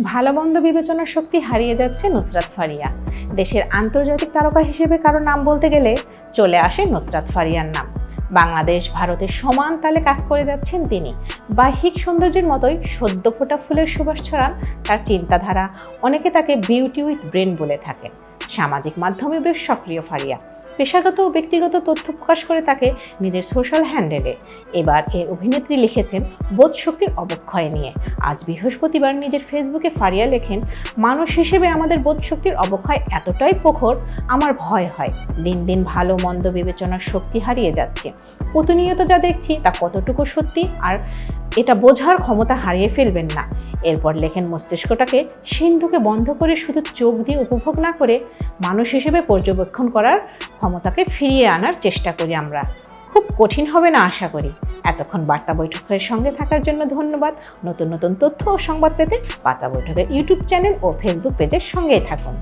ভালো মন্দ বিবেচনার শক্তি হারিয়ে যাচ্ছে নুসরাত ফারিয়া। দেশের আন্তর্জাতিক তারকা হিসেবে কারো নাম বলতে গেলে চলে আসে নুসরাত ফারিয়ার নাম। বাংলাদেশ ভারতের সমান তালে কাজ করে যাচ্ছেন তিনি। বাহ্যিক সৌন্দর্যের মতোই সদ্য ফোটা ফুলের সুবাস ছড়ান তার চিন্তাধারা। অনেকে তাকে বিউটি উইথ ব্রেন বলে থাকেন। সামাজিক মাধ্যমে বেশ সক্রিয় ফারিয়া। পেশাগত ও ব্যক্তিগত তথ্য প্রকাশ করে তাকে নিজের সোশ্যাল হ্যান্ডেলে। এবার এই অভিনেত্রী লিখেছেন বোধশক্তির অবক্ষয় নিয়ে। আজ বৃহস্পতিবার নিজের ফেসবুকে ফারিয়া লেখেন, মানুষ হিসেবে আমাদের বোধশক্তির অবক্ষয় এতটাই প্রখর, আমার ভয় হয় দিন দিন ভালো মন্দ বিবেচনার শক্তি হারিয়ে যাচ্ছে। প্রতিনিয়ত যা দেখছি তা কতটুকু সত্যি আর এটা বোঝার ক্ষমতা হারিয়ে ফেলবেন না। এরপর লেখেন, মস্তিষ্কটাকে সিন্ধুকে বন্ধ করে শুধু চোখ দিয়ে উপভোগ না করে মানুষ হিসেবে পর্যবেক্ষণ করার ক্ষমতাকে ফিরিয়ে আনার চেষ্টা করি আমরা। খুব কঠিন হবে না আশা করি। এতক্ষণ বার্তা বৈঠকের সঙ্গে থাকার জন্য ধন্যবাদ। নতুন নতুন তথ্য ও সংবাদ পেতে বার্তা বৈঠকের ইউটিউব চ্যানেল ও ফেসবুক পেজের সঙ্গেই থাকুন।